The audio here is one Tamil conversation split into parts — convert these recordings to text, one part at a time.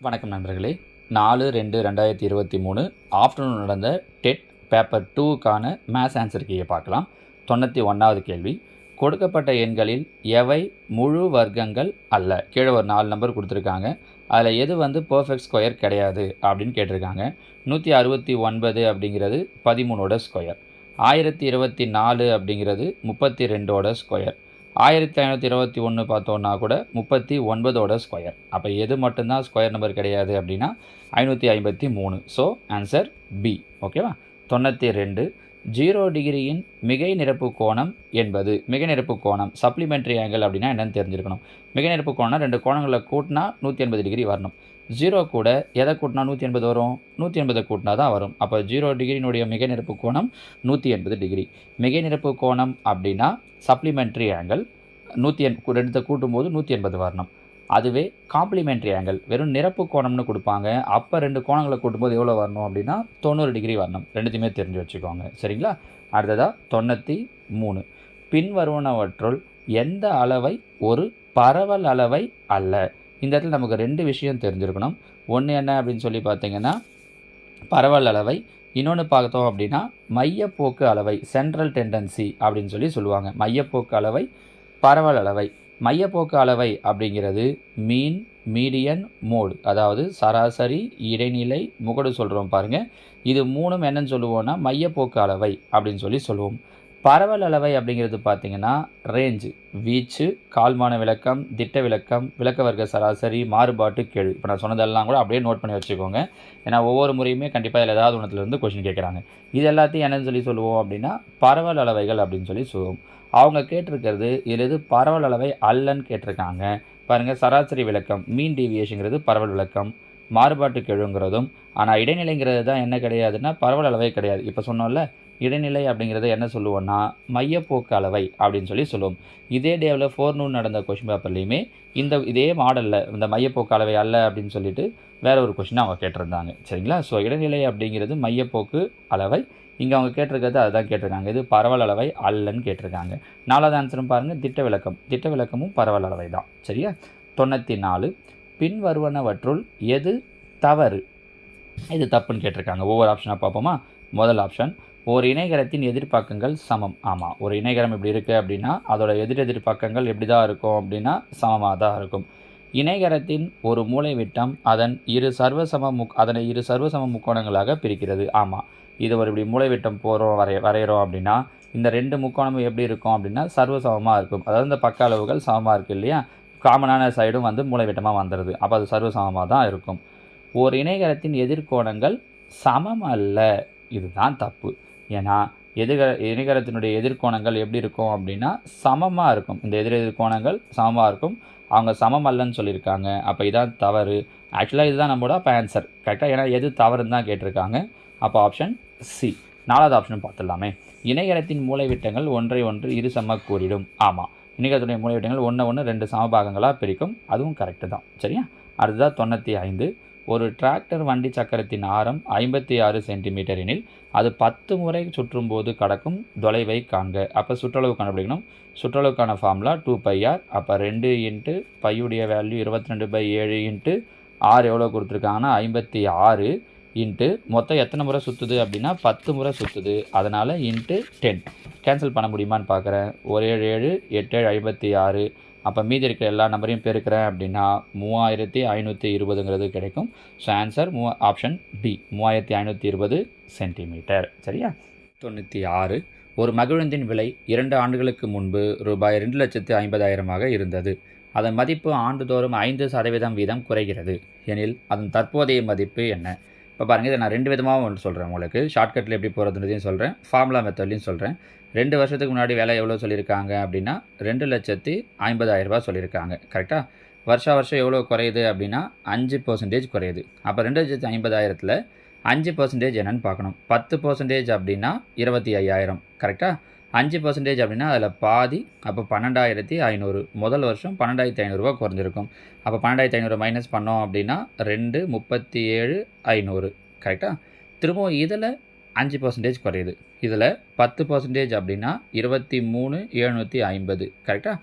வணக்கம் நண்பர்களே. 4/2/2023 ஆஃப்டர்நூன் நடந்த டெட் பேப்பர் 2க்கான மேத்ஸ் ஆன்சர் கீயை பார்க்கலாம். 91வது கேள்வி. கொடுக்கப்பட்ட எண்களில் எவை முழு வர்க்கங்கள் அல்ல? கீழே ஒரு 4 நம்பர் கொடுத்துருக்காங்க. அதில் எது பர்ஃபெக்ட் ஸ்கொயர் கிடையாது அப்படின்னு கேட்டிருக்காங்க. 169 அப்படிங்கிறது 13ஓட ஸ்கொயர், 1024 அப்படிங்கிறது 32ஓட ஸ்கொயர், 1521 பார்த்தோன்னா கூட 39ஓட ஸ்கொயர். அப்போ எது மட்டும்தான் ஸ்கொயர் நம்பர் கிடையாது அப்படின்னா 553. So answer B. ஓகேவா? 92. 0 டிகிரியின் மிகை நிரப்பு கோணம் என்பது. மிகை நிரப்பு கோணம் சப்ளிமெண்ட்ரி ஆங்கிள் அப்படின்னா என்னென்னு தெரிஞ்சிருக்கணும். மிகை நிரப்பு கோணம் 2 கோணங்களை கூட்டினா 180 டிகிரி வரணும். 0 கூட எதை கூட்டினா 180 வரும்? 180 கூட்டினா தான் வரும். அப்போ 0 டிகிரியினுடைய மிகை நிரப்பு கோணம் 180 டிகிரி. மிகை நிரப்பு கோணம் அப்படின்னா சப்ளிமெண்ட்ரி ஆங்கிள் 2 கூட்டும்போது 180 வரணும். அதுவே காம்ப்ளிமெண்ட்ரி ஆங்கிள் வெறும் நிரப்பு கோணம்னு கொடுப்பாங்க. அப்போ 2 கோணங்களை கூட்டும்போது எவ்வளோ வரணும் அப்படின்னா 90 டிகிரி வரணும். ரெண்டுத்தையுமே தெரிஞ்சு வச்சுக்கோங்க. சரிங்களா? அடுத்ததாக 93. பின்வருவனவற்றுள் எந்த அளவை ஒரு பரவல் அளவை அல்ல? இந்த இடத்துல நமக்கு 2 விஷயம் தெரிஞ்சிருக்கணும். ஒன்று என்ன அப்படின்னு சொல்லி பார்த்தீங்கன்னா பரவல் அளவை, இன்னொன்று பார்த்தோம் அப்படின்னா மையப்போக்கு அளவை, சென்ட்ரல் டெண்டன்சி அப்படின்னு சொல்லுவாங்க. மையப்போக்கு அளவை, பரவல் அளவை. மையப்போக்கு அளவை அப்படிங்கிறது மீன், மீடியன், மோடு, அதாவது சராசரி, இடைநிலை, முகடு சொல்கிறோம் பாருங்கள். இது மூணும் என்னன்னு சொல்லுவோம்னா மையப்போக்கு அளவை அப்படின்னு சொல்லுவோம். பரவல் அளவை அப்படிங்கிறது பார்த்திங்கன்னா ரேஞ்சு, வீச்சு, கால்மான விளக்கம், திட்ட விளக்கம், விளக்க வர்க்க சராசரி, மாறுபாட்டு கெழு. இப்போ நான் சொன்னதெல்லாம் கூட அப்படியே நோட் பண்ணி வச்சுக்கோங்க. ஏன்னா ஒவ்வொரு முறையுமே கண்டிப்பாக இதில் ஏதாவது ஒன்றுலேருந்து கொஸ்டின் கேட்குறாங்க. இது எல்லாத்தையும் என்னன்னு சொல்லுவோம் அப்படின்னா பரவல் அளவைகள் அப்படின்னு சொல்லுவோம். அவங்க கேட்டிருக்கிறது இதில் எது பரவல் அளவை அல்லன்னு கேட்டிருக்காங்க. பாருங்கள், சராசரி விளக்கம், மீன் டீவியேஷனுங்கிறது பரவல் விளக்கம், மாறுபாட்டு கெழுங்கிறதும். ஆனால் இடைநிலைங்கிறது தான் என்ன கிடையாதுன்னா பரவல் அளவை கிடையாது. இப்போ சொன்னோம்ல, இடைநிலை அப்படிங்கிறத என்ன சொல்லுவோம்னா மையப்போக்கு அளவை அப்படின்னு சொல்லுவோம். இதே டேவில் 4 நூன் நடந்த கொஷின் பேப்பர்லேயுமே இதே மாடலில் இந்த மையப்போக்கு அளவை அல்ல அப்படின்னு சொல்லிட்டு வேற ஒரு கொஷின் அவங்க கேட்டிருந்தாங்க. சரிங்களா? ஸோ இடைநிலை அப்படிங்கிறது மையப்போக்கு அளவை. இங்கே அவங்க கேட்டிருக்கிறது அதுதான் கேட்டிருக்காங்க. இது பரவல் அளவை அல்லன்னு கேட்டிருக்காங்க. 4வது ஆன்சரும் பாருங்கள், திட்ட விளக்கம். திட்ட விளக்கமும் பரவல் அளவை தான். சரியா? 94. பின்வருவனவற்றுள் எது தவறு? இது தப்புன்னு கேட்டிருக்காங்க. ஒவ்வொரு ஆப்ஷனாக பார்ப்போமா? முதல் ஆப்ஷன், ஒரு இணைகரத்தின் எதிர்பார்க்கங்கள் சமம். ஆமாம், ஒரு இணைகரம் இப்படி இருக்குது அப்படின்னா அதோட எதிர்பார்க்கங்கள் எப்படி தான் இருக்கும் அப்படின்னா சமமாக தான் இருக்கும். இணைகரத்தின் ஒரு மூலைவிட்டம் அதனை இரு சர்வசம முக்கோணங்களாக பிரிக்கிறது. ஆமாம், இது ஒரு இப்படி மூலைவிட்டம் போகிறோம் வரைகிறோம் அப்படின்னா இந்த 2 முக்கோணமும் எப்படி இருக்கும் அப்படின்னா சர்வசமமாக இருக்கும். அதாவது இந்த பக்க அளவுகள் சமமாக இருக்குது இல்லையா? காமனான சைடும் மூலைவிட்டமாக வந்துடுது. அப்போ அது சர்வசமமாக தான் இருக்கும். ஒரு இணைகரத்தின் எதிர்கோணங்கள் சமம் அல்ல. இதுதான் தப்பு. ஏன்னா இணைகரத்தினுடைய எதிர்கோணங்கள் எப்படி இருக்கும் அப்படின்னா சமமாக இருக்கும். இந்த எதிர்கோணங்கள் சமமாக இருக்கும். அவங்க சமம் அல்லன்னு சொல்லியிருக்காங்க. அப்போ இதான் தவறு. ஆக்சுவலாக இதுதான் நம்மளோட அப்போ ஆன்சர் கரெக்டாக. ஏன்னா எது தவறுன்னு தான் கேட்டிருக்காங்க. அப்போ ஆப்ஷன் சி. 4வது ஆப்ஷன் பார்த்துடலாமே. இணைகரத்தின் மூலைவிட்டங்கள் ஒன்றை ஒன்று இரு சம கூறிடும். ஆமாம், இணைகரத்துடைய மூலைவிட்டங்கள் 1 2 சமபாகங்களாக பிரிக்கும். அதுவும் கரெக்டு தான். சரியா? அடுத்ததாக 95. ஒரு டிராக்டர் வண்டி சக்கரத்தின் ஆரம் 56 சென்டிமீட்டர் எனில் அது 10 முறை சுற்றும்போது கடக்கும் தொலைவை காண்க. அப்போ சுற்றளவு கண்டுபிடிக்கணும். சுற்றளவுக்கான ஃபார்முலா 2πr. அப்போ 2 இன்ட்டு பையுடைய வேல்யூ 22/7 இன்ட்டு ஆர் எவ்வளோ கொடுத்துருக்காங்கன்னா 56 இன்ட்டு மொத்தம் எத்தனை முறை சுற்றுது அப்படின்னா 10 முறை சுற்றுது. அதனால் இன்ட்டு 10. கேன்சல் பண்ண முடியுமான்னு பார்க்குறேன். 1 7 7 8 7 56. அப்போ மீதி இருக்கிற எல்லா நம்பரையும் பெருக்கிறேன் அப்படின்னா 3520ங்கிறது கிடைக்கும். So answer option B, 3520 centimetre. சரியா? 96. ஒரு மகிழுந்தின் விலை 2 ஆண்டுகளுக்கு முன்பு ரூபாய் 2,50,000 இருந்தது. அதன் மதிப்பு ஆண்டுதோறும் 5% வீதம் குறைகிறது எனில் அதன் தற்போதைய மதிப்பு என்ன? இப்போ பாருங்கள், இதை நான் 2 விதமாக ஒன்று சொல்கிறேன். உங்களுக்கு ஷார்ட்கட்டில் எப்படி போகிறதுன்றதையும் சொல்கிறேன், ஃபார்முலா மெத்தட்லையும் சொல்கிறேன். 2 வருஷத்துக்கு முன்னாடி விலை எவ்வளோ சொல்லியிருக்காங்க அப்படின்னா 2,50,000 சொல்லியிருக்காங்க. கரெக்டாக? வருஷம் எவ்வளோ குறையுது அப்படின்னா 5% குறையுது. அப்போ 2,50,000ல் 5% என்னன்னு பார்க்கணும். 10% அப்படின்னா 25,000. கரெக்டாக? 5% அப்படின்னா அதில் பாதி. அப்போ 12,500. முதல் வருஷம் 12,500 குறைஞ்சிருக்கும். அப்போ 12,500 மைனஸ் பண்ணோம் அப்படின்னா 2 37,500. கரெக்டாக? திரும்பவும் இதில் 5% குறையுது. இதில் 10% அப்படின்னா 23,750. கரெக்டாக?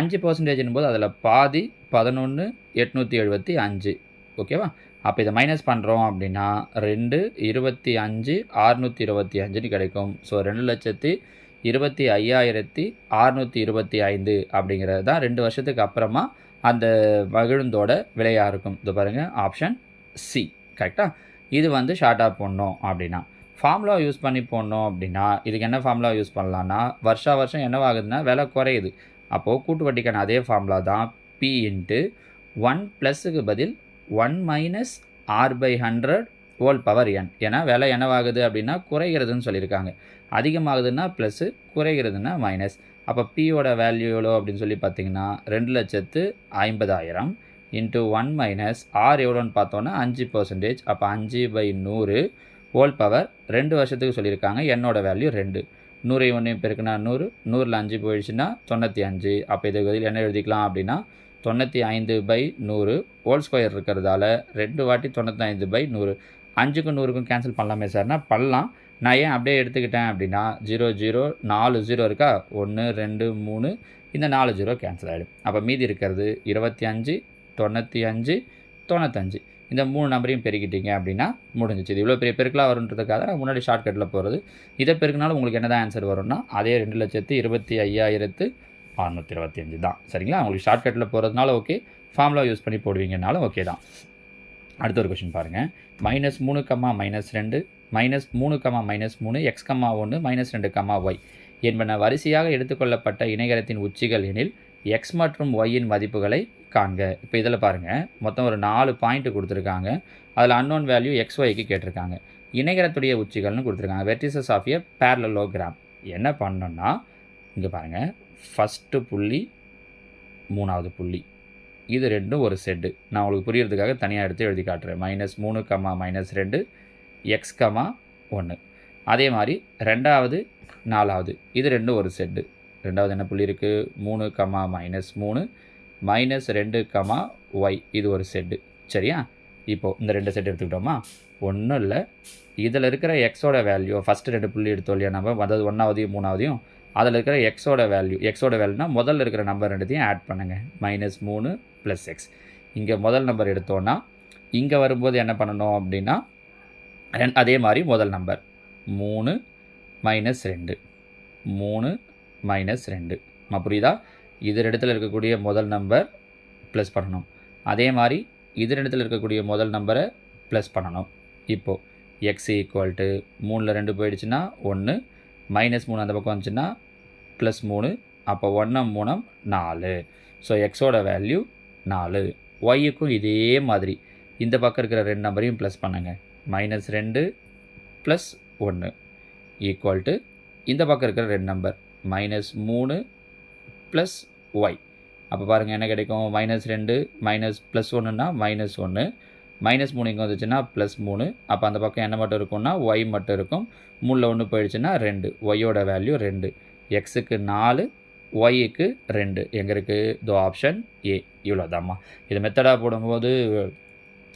5% போது அதில் பாதி 11,875. ஓகேவா? அப்போ இதை மைனஸ் பண்ணுறோம் அப்படின்னா 2 25 625 கிடைக்கும். ஸோ 2,25,625 அப்படிங்கிறது தான் 2 வருஷத்துக்கு அப்புறமா அந்த மகிழுந்தோட விலையாக இருக்கும். இது பாருங்கள், ஆப்ஷன் சி கரெக்டாக. இது வந்து ஷார்ட்டாக போடணும் அப்படின்னா ஃபார்முலா யூஸ் பண்ணி போடணும் அப்படின்னா இதுக்கு என்ன ஃபார்முலா யூஸ் பண்ணலான்னா, வருஷம் என்னவாகுதுன்னா விலை குறையுது. அப்போது கூட்டு வட்டிக்கான அதே ஃபார்முலா தான் பி இன்ட்டு 1 ப்ளஸுக்கு பதில் 1 minus r/100 whole power n. ஏன்னா விலை என்னவாகுது அப்படின்னா குறைகிறதுன்னு சொல்லியிருக்காங்க. அதிகமாகுதுன்னா ப்ளஸ்ஸு, குறைகிறதுனா மைனஸ். அப்போ பியோட வேல்யூ எவ்வளோ அப்படின்னு சொல்லி பார்த்தீங்கன்னா 2,50,000 இன்ட்டு 1 மைனஸ் ஆர் எவ்வளோன்னு பார்த்தோன்னா 5%. அப்போ 5/100 ஹோல் பவர் 2 வருஷத்துக்கு சொல்லியிருக்காங்க. என்னோட வேல்யூ 2. 100 1 பெருக்குனா 100, 100ல் 5 போயிடுச்சுன்னா 95. அப்போ இதுக்கு பதில் என்ன எழுதிக்கலாம் அப்படின்னா 95/100 ஹோல் ஸ்கொயர் இருக்கிறதால 2 வாட்டி 95/100. 5க்கும் 100க்கும் கேன்சல் பண்ணலாமே சார்னா பண்ணலாம். நான் ஏன் அப்படியே எடுத்துக்கிட்டேன் அப்படின்னா 0 0 4 0 இருக்கா, 1 2 3, இந்த 4 0 கேன்சல் ஆகிடும். அப்போ மீதி இருக்கிறது 25 95 95. இந்த 3 நம்பரையும் பெருக்கிட்டீங்க அப்படின்னா முடிஞ்சிச்சு. இது இவ்வளோ பெரிய பெருக்கலாக வருன்றதுக்காக நான் முன்னாடி ஷார்ட்கட்டில் போகிறது. இதை பெருக்கினாலும் உங்களுக்கு என்ன தான் ஆன்சர் வரும்னா அதே 2,25,625 தான். சரிங்களா? உங்களுக்கு ஷார்ட்கட்டில் போகிறதுனால ஓகே, ஃபார்முலா யூஸ் பண்ணி போடுவீங்கனாலும் ஓகே தான். அடுத்த ஒரு கொஷின் பாருங்கள். -3, -2 -3, -3 x, 1 -2, y என்பன வரிசையாக எடுத்துக்கொள்ளப்பட்ட இணைகரத்தின் உச்சிகள் எனில் எக்ஸ் மற்றும் ஒய்யின் மதிப்புகளை காண்க. இப்போ இதில் பாருங்கள், மொத்தம் ஒரு 4 பாயிண்ட் கொடுத்துருக்காங்க. அதில் அன்னோன் வேல்யூ XYக்கு கேட்டிருக்காங்க. இணைகரத்துடைய உச்சிகள்னு கொடுத்துருக்காங்க. Vertices of a parallelogram. என்ன பண்ணோன்னா இங்கே பாருங்கள், ஃபஸ்ட்டு புள்ளி 3வது புள்ளி இது ரெண்டும் ஒரு செட்டு. நான் உங்களுக்கு புரியறதுக்காக தனியாக எடுத்து எழுதி காட்டுறேன். -3, -2 x, 1. அதே மாதிரி 2வது 4வது இது ரெண்டும் ஒரு செட்டு. 2வது என்ன புள்ளி இருக்குது, 3, -3 -2, y இது ஒரு செட்டு. சரியா? இப்போது இந்த 2 செட் எடுத்துக்கிட்டோமா, ஒன்றும் இல்லை, இதில் இருக்கிற எக்ஸோட வேல்யூ ஃபஸ்ட்டு 2 புள்ளி எடுத்தோம் இல்லையா நம்ம, அதாவது 1வதையும் 3வதையும், அதில் இருக்கிற எக்ஸோட வேல்யூனா முதல்ல இருக்கிற நம்பர் ரெண்டுத்தையும் ஆட் பண்ணுங்கள். -3 + x. இங்கே முதல் நம்பர் எடுத்தோன்னா இங்கே வரும்போது என்ன பண்ணணும் அப்படின்னா அதே மாதிரி முதல் நம்பர் 3 -2 3 -2. புரியுதா? இது இடத்துல இருக்கக்கூடிய முதல் நம்பர் ப்ளஸ் பண்ணணும். அதே மாதிரி இது இடத்துல இருக்கக்கூடிய முதல் நம்பரை ப்ளஸ் பண்ணணும். இப்போது x = 3ல் 2 போயிடுச்சுன்னா 1, -3 அந்த பக்கம் வந்துச்சுன்னா +3. அப்போ 1 3 4. ஸோ எக்ஸோட வேல்யூ 4. ஒய்யுக்கும் இதே மாதிரி இந்த பக்கம் இருக்கிற 2 நம்பரையும் ப்ளஸ் பண்ணுங்கள். -2 + 1 = இந்த பக்கம் இருக்கிற 2 நம்பர் -3 + y. அப்போ பாருங்கள் என்ன கிடைக்கும், -2 +1ன்னா -1, -3 இங்கே வந்துச்சுன்னா +3. அப்போ அந்த பக்கம் என்ன மட்டும் இருக்கும்னா y மட்டும் இருக்கும். 3ல் 1 போயிடுச்சுன்னா 2. ஒய்யோட வேல்யூ 2. எக்ஸுக்கு 4, ஒய்க்கு 2. எங்கே இருக்குது? தோ ஆப்ஷன் ஏ. இவ்வளோதாம்மா. இது மெத்தடாக போடும்போது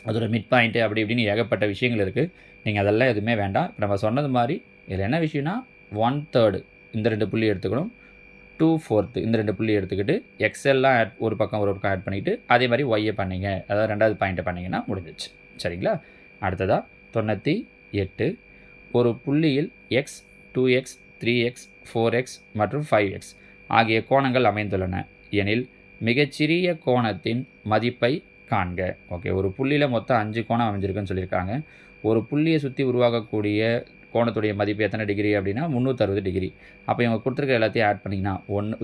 அதோட மிட் பாயிண்ட்டு அப்படி இப்படின்னு ஏகப்பட்ட விஷயங்கள் இருக்குது. நீங்கள் அதெல்லாம் எதுவுமே வேண்டாம். இப்போ நம்ம சொன்னது மாதிரி இதில் என்ன விஷயம்னா 1/3 இந்த 2 புள்ளி எடுத்துக்கணும், 2/4 இந்த 2 புள்ளி எடுத்துக்கிட்டு எக்ஸெல்லாம் ஒரு பக்கம் ஆட் பண்ணிவிட்டு அதே மாதிரி ஒய்யை பண்ணிங்க, அதாவது 2வது பாயிண்ட்டை பண்ணிங்கன்னா முடிஞ்சிச்சு. சரிங்களா? அடுத்ததாக 98. ஒரு புள்ளியில் எக்ஸ், 2x, 3x, 4x மற்றும் 5x ஆகிய கோணங்கள் அமைந்துள்ளன எனில் மிகச்சிறிய கோணத்தின் மதிப்பை காண்க. ஓகே, ஒரு புள்ளியில் மொத்தம் 5 கோணம் அமைஞ்சிருக்குன்னு சொல்லியிருக்காங்க. ஒரு புள்ளியை சுற்றி உருவாகக்கூடிய கோணத்துடைய மதிப்பு எத்தனை டிகிரி அப்படின்னா 360 டிகிரி. அப்போ இவங்க கொடுத்துருக்க எல்லாத்தையும் ஆட் பண்ணிங்கன்னா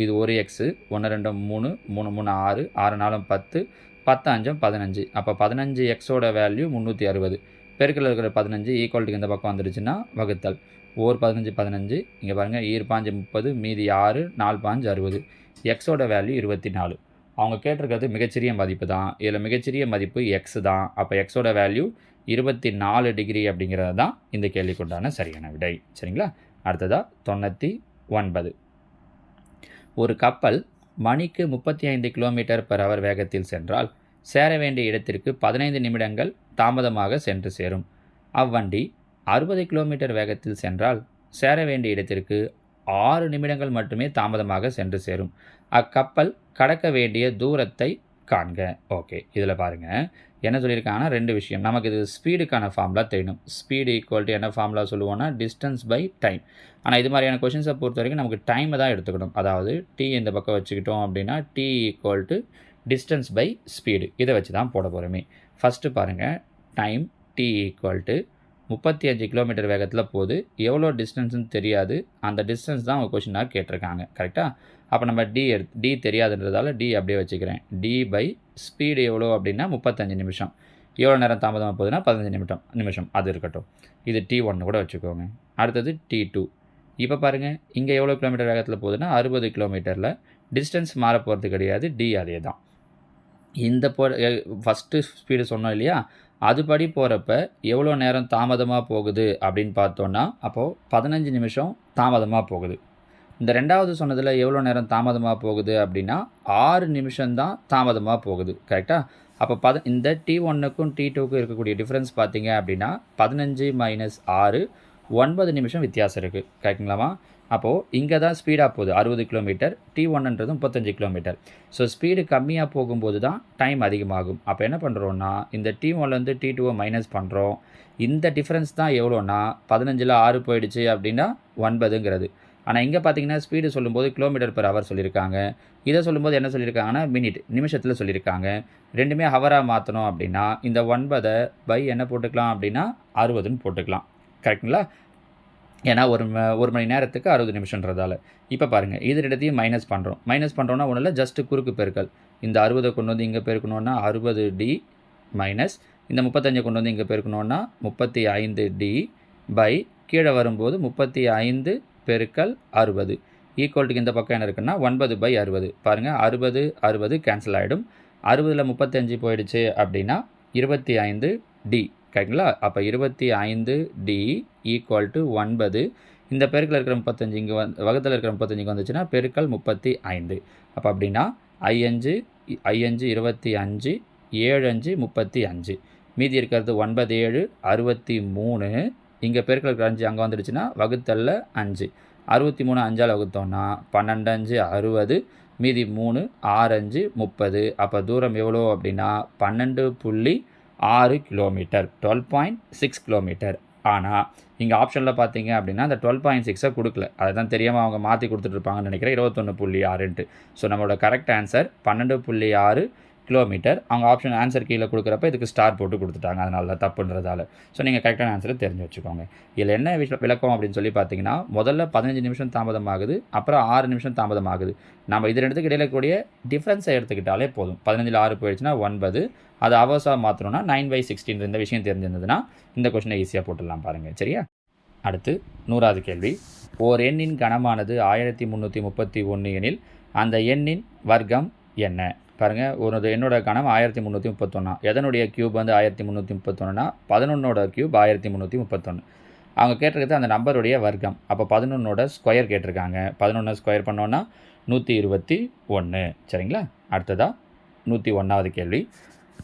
இது ஒரு எக்ஸு, 1 2 3 3 3 6 6 4 10 10 5 15. அப்போ 15 எக்ஸோட வேல்யூ 360. பெருக்கில் இருக்கிற 15 ஈக்குவல்ட்டுக்கு இந்த பக்கம் வந்துடுச்சுன்னா வகுத்தல். 15 15. இங்கே பாருங்கள், 5 30, மீதி 6, 4 60. எக்ஸோட வேல்யூ 24. அவங்க கேட்டிருக்கிறது மிகச்சிறிய மதிப்பு தான். இதில் மிகச்சிறிய மதிப்பு எக்ஸ் தான். அப்போ எக்ஸோட வேல்யூ 24 டிகிரி அப்படிங்கிறது தான் இந்த கேள்விக்குண்டான சரியான விடை. சரிங்களா? அடுத்ததாக 99. ஒரு கப்பல் மணிக்கு 35 km/h வேகத்தில் சென்றால் சேர வேண்டிய இடத்திற்கு 15 நிமிடங்கள் தாமதமாக சென்று சேரும். அவ்வண்டி 60 km வேகத்தில் சென்றால் சேர வேண்டிய இடத்திற்கு 6 நிமிடங்கள் மட்டுமே தாமதமாக சென்று சேரும். அக்கப்பல் கடக்க வேண்டிய தூரத்தை காண்க. ஓகே, இதில் பாருங்கள், என்ன சொல்லியிருக்காங்கன்னா 2 விஷயம். நமக்கு இது ஸ்பீடுக்கான ஃபார்முலா தெரியணும். ஸ்பீடு ஈக்குவல் டு என்ன ஃபார்முலா சொல்லுவோம்னா டிஸ்டன்ஸ் பை டைம். ஆனால் இது மாதிரியான கொஷின்ஸை பொறுத்த வரைக்கும் நமக்கு டைமை தான் எடுத்துக்கணும். அதாவது டி இந்த பக்கம் வச்சுக்கிட்டோம் அப்படின்னா T equal to distance by speed, இதை வச்சு தான் போட போகிறோமே. ஃபஸ்ட்டு பாருங்கள், time T equal to 35 kilometre வேகத்தில் போகுது. எவ்வளோ டிஸ்டன்ஸ்னு தெரியாது, அந்த டிஸ்டன்ஸ் தான் அவங்க கொஷினாக கேட்டிருக்காங்க. கரெக்டாக? அப்போ நம்ம டி தெரியாதுன்றதால டி அப்படியே வச்சுக்கிறேன். டி பை ஸ்பீடு எவ்வளோ அப்படின்னா 35 நிமிஷம். எவ்வளோ நேரம் தாமதமாக போகுதுன்னா 15 நிமிஷம். அது இருக்கட்டும். இது T1 கூட வச்சுக்கோங்க. அடுத்தது T2. இப்போ பாருங்கள், இங்கே எவ்வளோ கிலோமீட்டர் வேகத்தில் போகுதுன்னா 60 கிலோமீட்டரில். டிஸ்டன்ஸ் மாற போகிறது கிடையாது, டி அதே தான். இந்த ஃபஸ்ட்டு ஸ்பீடு சொன்னோம் இல்லையா, அதுபடி போகிறப்ப எவ்வளோ நேரம் தாமதமாக போகுது அப்படின்னு பார்த்தோன்னா அப்போது 15 நிமிஷம் தாமதமாக போகுது. இந்த ரெண்டாவது சொன்னதில் எவ்வளோ நேரம் தாமதமாக போகுது அப்படின்னா 6 நிமிஷம்தான் தாமதமாக போகுது. கரெக்டாக? அப்போ இந்த T1க்கும் T2க்கும் இருக்கக்கூடிய டிஃப்ரென்ஸ் பார்த்தீங்க அப்படின்னா 15 மைனஸ் 6 9 நிமிஷம் வித்தியாசம் இருக்குது. கரெக்டுங்களாமா? அப்போது இங்கே தான் ஸ்பீடாக போகுது 60 கிலோமீட்டர், T1ன்றது 35 கிலோமீட்டர். ஸோ ஸ்பீடு கம்மியாக போகும்போது தான் டைம் அதிகமாகும். அப்போ என்ன பண்ணுறோன்னா இந்த T1லேருந்து T2வை மைனஸ் பண்ணுறோம். இந்த டிஃப்ரென்ஸ் தான் எவ்வளோன்னா 15ல் 6 போயிடுச்சு அப்படின்னா 9ங்கிறது. ஆனால் இங்கே பார்த்தீங்கன்னா ஸ்பீடு சொல்லும்போது கிலோமீட்டர் பெர் ஹவர் சொல்லியிருக்காங்க. இதை சொல்லும்போது என்ன சொல்லியிருக்காங்கன்னா மினிட், நிமிஷத்தில் சொல்லியிருக்காங்க. ரெண்டுமே ஹவராக மாற்றணும் அப்படின்னா இந்த 9 பை என்ன போட்டுக்கலாம் அப்படின்னா 60ன்னு போட்டுக்கலாம். கரெக்டுங்களா? ஏன்னா ஒரு மணி நேரத்துக்கு 60 நிமிஷன்றதால. இப்போ பாருங்கள், இது ரெண்டுத்தையும் மைனஸ் பண்ணுறோம். மைனஸ் பண்ணுறோன்னா ஒன்றும் இல்லை, ஜஸ்ட்டு குறுக்கு பெருக்கல். இந்த 60 கொண்டு வந்து இங்கே பெருக்கணுன்னா 60D மைனஸ் இந்த 35 கொண்டு வந்து இங்கே பெருக்கணுன்னா 35D பை கீழே வரும்போது 35 பெருக்கல் 60 ஈக்குவல்ட்டுக்கு இந்த பக்கம் என்ன இருக்குன்னா 9/60. பாருங்கள், 60 கேன்சல் ஆகிடும். 60ல் 35 போயிடுச்சு அப்படின்னா 25D. கரெக்டுங்களா? அப்போ 25D ஈக்குவல் டு 9. இந்த பெருக்கில் இருக்கிற 35 இங்கே வகுத்தில் இருக்கிற 35 வந்துச்சுன்னா பெருக்கல் 35. அப்போ அப்படின்னா 5 25 7 35. மீதி இருக்கிறது 9 7 63. இங்கே பெருக்கில் இருக்கிற 5 அங்கே வந்துடுச்சுன்னா வகுத்தல்ல 5. 63 5ஆல் வகுத்தோன்னா 12 5 60. மீதி 3 6 5 30. அப்போ தூரம் எவ்வளோ அப்படின்னா 12.6 கிலோமீட்டர், 12.6 கிலோமீட்டர். ஆனால் இங்கே ஆப்ஷனில் பார்த்தீங்க அப்படின்னா அந்த 12.6 கொடுக்கல. அதை தான் தெரியாமல் அவங்க மாற்றி கொடுத்துட்ருப்பாங்கன்னு நினைக்கிறேன், 21.6ன்ட்டு. ஸோ நம்மளோட கரெக்ட் ஆன்சர் 12.6 கிலோமீட்டர். அவங்க ஆப்ஷன் ஆன்சர் கீழே கொடுக்குறப்ப இதுக்கு ஸ்டார் போட்டு கொடுத்துட்டாங்க, அதனால தான் தப்புன்றதால. ஸோ நீங்கள் கரெக்டான ஆன்சரை தெரிஞ்சு வச்சுக்கோங்க. இதில் என்ன விளக்கம் அப்படின்னு சொல்லி பார்த்தீங்கன்னா, முதல்ல 15 நிமிஷம் தாமதமாகுது, அப்புறம் 6 நிமிஷம் தாமதமாகுது. நம்ம இது ரெண்டுத்துக்கு இடையில கூடிய டிஃப்ரென்ஸை எடுத்துக்கிட்டாலே போதும். 15ல் 6 போயிடுச்சுன்னா 9. அது அவர்ஸாக மாற்றணும்னா 9/16. இந்த விஷயம் தெரிஞ்சிருந்ததுன்னா இந்த கொஷினை ஈஸியாக போட்டுடலாம் பாருங்கள். சரியா? அடுத்து 100வது கேள்வி. ஓர் எண்ணின் கணமானது 1331 எனில் அந்த எண்ணின் வர்க்கம் என்ன? பாருங்கள், ஒரு எண்ணோட கணம் 1331. எதனுடைய க்யூப் வந்து 1331னா 11ஓட க்யூப் 1331. அவங்க கேட்டிருக்கிறது அந்த நம்பருடைய வர்க்கம். அப்போ 11ஓட ஸ்கொயர் கேட்டிருக்காங்க. 11 ஸ்கொயர் பண்ணோன்னா 121. சரிங்களா? அடுத்ததாக 101வது கேள்வி.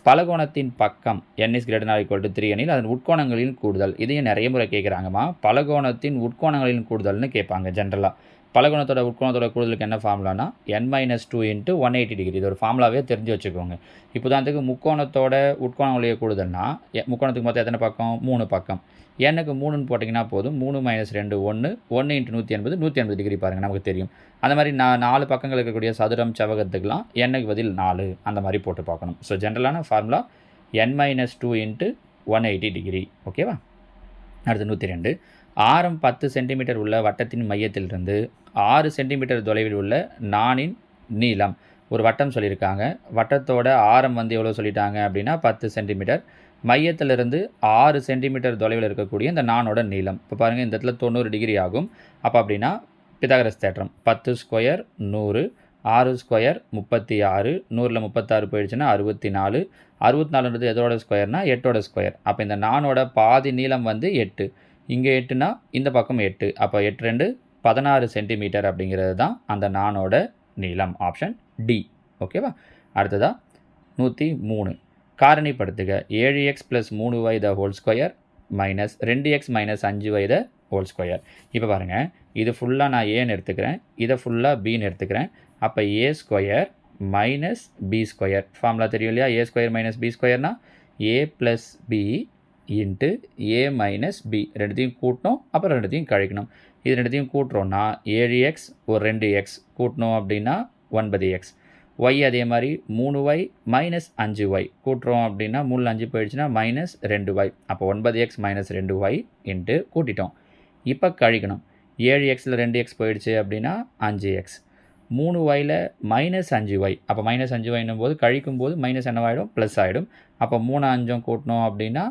பலகோணத்தின் பக்கம் n = 3 எனில் அதன் உட்கோணங்களின் கூடுதல். இதையும் நிறைய முறை கேட்குறாங்கம்மா. பலகோணத்தின் உட்கோணங்களின் கூடுதல்னு கேட்பாங்க ஜென்ரலாக. பலகோணத்தோட உட்கோணத்தோட கூடுதலுக்கு என்ன ஃபார்முலானா n-2 × 180 டிகிரி. இது ஒரு ஃபார்முலாவே தெரிஞ்சு வச்சுக்கோங்க. இப்போ தான் முக்கோணத்தோட உட்கோணங்களுடைய கூடுதல்னா முக்கோணத்துக்கு மொத்தம் எத்தனை பக்கம்? 3 பக்கம். n-க்கு 3ன்னு போட்டிங்கன்னா போதும். 3 - 2 1. 1 × 180 180 டிகிரி. பாருங்கள், நமக்கு தெரியும். அந்த மாதிரி 4 பக்கங்கள் இருக்கக்கூடிய சதுரம் செவ்வகத்துக்கெலாம் n-க்கு பதில் 4 அந்த மாதிரி போட்டு பார்க்கணும். ஸோ ஜென்ரலான ஃபார்முலா n-2 × 180 டிகிரி. ஓகேவா? அடுத்து 102. ஆரம் 10 சென்டிமீட்டர் உள்ள வட்டத்தின் மையத்திலிருந்து 6 சென்டிமீட்டர் தொலைவில் உள்ள நாணின் நீளம். ஒரு வட்டம் சொல்லியிருக்காங்க. வட்டத்தோட ஆரம் வந்து எவ்வளோ சொல்லிட்டாங்க அப்படின்னா 10 சென்டிமீட்டர். மையத்திலிருந்து 6 சென்டிமீட்டர் தொலைவில் இருக்கக்கூடிய இந்த நானோட நீளம். இப்போ பாருங்கள், இந்த இடத்துல 90 டிகிரி ஆகும். அப்போ அப்படின்னா பிதாகரஸ் தேற்றம் 10 ஸ்கொயர் 100, 6 ஸ்கொயர் 36, 100ல் 36 போயிடுச்சுன்னா 64. 64ன்றது எதோட ஸ்கொயர்னா 8ஓட ஸ்கொயர். அப்போ இந்த நானோட பாதி நீளம் வந்து 8. இங்கே 8னா இந்த பக்கம் 8. அப்போ 8 2 16 சென்டிமீட்டர் அப்படிங்கிறது தான் அந்த நானோட நீளம். Option D. ஓகேவா? அடுத்ததாக 103. காரணிப்படுத்துக. 7x + 3y the whole square minus 2x - 5y the whole square. இப்போ பாருங்கள், இது ஃபுல்லாக நான் ஏன்னு எடுத்துக்கிறேன், இதை ஃபுல்லாக பின்னு எடுத்துக்கிறேன். அப்போ a² - b² ஃபார்முலா தெரியும் இல்லையா? a² - b² ஏ ப்ளஸ் பி இன்ட்டு ஏ மைனஸ் பி ரெண்டுத்தையும் கூட்டணும், அப்புறம் ரெண்டுத்தையும் கழிக்கணும். இது ரெண்டுத்தையும் கூட்டுறோன்னா 7x ஒரு 2x கூட்டணும் அப்படின்னா 9x. ஒய் அதே மாதிரி 3y மைனஸ் 5y கூட்டுறோம் அப்படின்னா 3 5 போயிடுச்சுன்னா மைனஸ் 2y. அப்போ 9x மைனஸ் 2y இன்ட்டு கூட்டிட்டோம். இப்போ கழிக்கணும். 7xல் 2x போயிடுச்சு அப்படின்னா 5x. 3yல மைனஸ் 5y. அப்போ மைனஸ் 5yன்னும் போது கழிக்கும் போது மைனஸ் என்னவாயிடும், ப்ளஸ் ஆகிடும். அப்போ 3 5 கூட்டணும் அப்படின்னா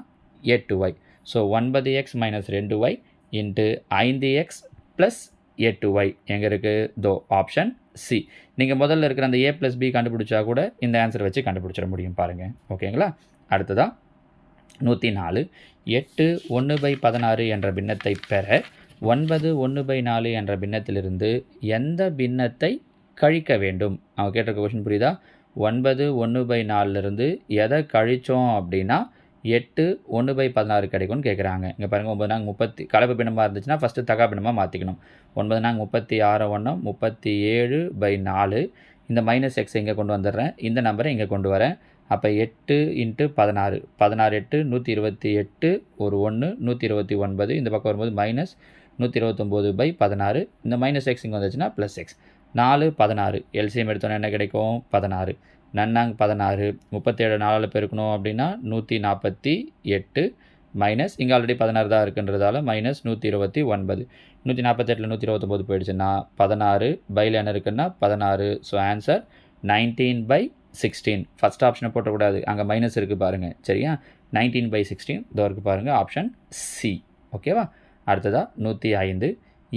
8y. So 9x minus 2y into 5x plus 8y எங்கே இருக்குது? தோ ஆப்ஷன் சி. நீங்கள் முதல்ல இருக்கிற அந்த a ப்ளஸ் பி கண்டுபிடிச்சா கூட இந்த ஆன்சர் வச்சு கண்டுபிடிச்சிட முடியும் பாருங்கள். ஓகேங்களா? அடுத்ததாக 104. 8 1/16 என்ற பின்னத்தை பெற 9 1/4 என்ற பின்னத்திலிருந்து எந்த பின்னத்தை கழிக்க வேண்டும்? அவங்க கேட்டிருக்க கொஷின் புரியுதா? 9 1/4லிருந்து எதை கழித்தோம் அப்படின்னா 8 1/16 கிடைக்கும்னு கேட்குறாங்க. இங்கே பாருங்கள், 9 நாங்கள் 30 கலப்பு பின்னமாக இருந்துச்சுன்னா ஃபஸ்ட்டு தகா பின்னமாக மாற்றிக்கணும். 9 நாங்கள் 36 1 37/4. இந்த மைனஸ் எக்ஸ் இங்கே கொண்டு வந்துடுறேன், இந்த நம்பரை இங்கே கொண்டு வரேன். அப்போ 8 × 16 16 8 128 ஒரு 1 129. இந்த பக்கம் வரும்போது மைனஸ் 129/16. இந்த மைனஸ் எக்ஸ் இங்கே வந்துச்சுன்னா ப்ளஸ் எக்ஸ். 4 16 எல்சிஎம் எடுத்தோன்னா என்ன கிடைக்கும்? 16. நன்னாங் 16 37 4ஆல் பெருக்கணும் அப்படின்னா 148 மைனஸ் இங்கே ஆல்ரெடி 16 தான் இருக்குன்றதால மைனஸ் 129. 148ல் 129 போயிடுச்சுன்னா 16 பையில் என்ன இருக்குன்னா 16. So answer 19/16. ஃபஸ்ட் ஆப்ஷனை போட்டக்கூடாது, அங்கே மைனஸ் இருக்குது பாருங்கள். சரியா? 19/16 இதோ இருக்குது பாருங்கள், ஆப்ஷன் சி. ஓகேவா? அடுத்ததாக 105.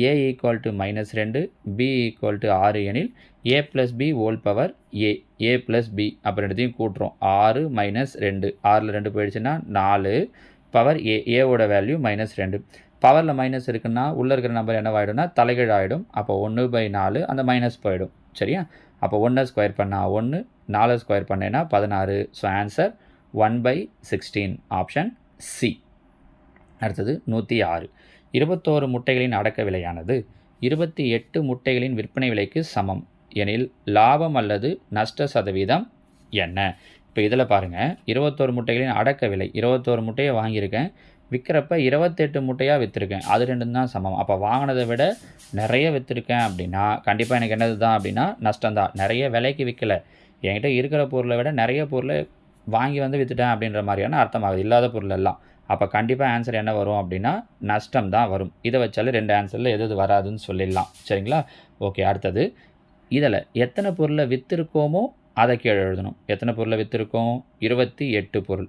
a equal to -2 b equal to 6 எனில் a plus B whole power a plus B அப்புறம் ரெண்டுத்தையும் கூட்டுறோம். 6 - 2 6ல் 2 போயிடுச்சுன்னா 4 பவர் ஏவோட வேல்யூ -2. பவரில் மைனஸ் இருக்குன்னா உள்ளே இருக்கிற நம்பர் என்னவாயிடும்னா தலைகீழ் ஆகிடும். அப்போ 1/4 அந்த மைனஸ் போயிடும். சரியா? அப்போ 1 ஸ்கொயர் பண்ணால் 1, 4 ஸ்கொயர் பண்ணேன்னா 16. So answer 1/16 option C. அடுத்தது 106. 21 முட்டைகளின் அடக்க விலையானது 28 முட்டைகளின் விற்பனை விலைக்கு சமம் எனில் லாபம் அல்லது நஷ்ட சதவீதம் என்ன? இப்போ இதில் பாருங்கள், 21 முட்டைகளின் அடக்க விலை 21 முட்டையை வாங்கியிருக்கேன், விற்கிறப்ப 28 முட்டையாக விற்றுருக்கேன், அது ரெண்டும் தான் சமம். அப்போ வாங்கினதை விட நிறைய விற்றுருக்கேன் அப்படின்னா கண்டிப்பாக எனக்கு என்னது தான் அப்படின்னா நஷ்டம்தான். நிறைய விலைக்கு விற்கலை, என்கிட்ட இருக்கிற பொருளை விட நிறைய பொருளை வாங்கி வந்து விற்றுட்டேன் அப்படின்ற மாதிரியான அர்த்தமாகுது, இல்லாத பொருள் எல்லாம். அப்போ கண்டிப்பாக ஆன்சர் என்ன வரும் அப்படின்னா நஷ்டம் தான் வரும். இதை வச்சாலும் 2 ஆன்சரில் எது வராதுன்னு சொல்லிடலாம். சரிங்களா? ஓகே. அடுத்தது இதில் எத்தனை பொருளை விற்றுருக்கோமோ அதை கீழே எழுதணும். எத்தனை பொருளை விற்றுருக்கோம்? 28 பொருள்.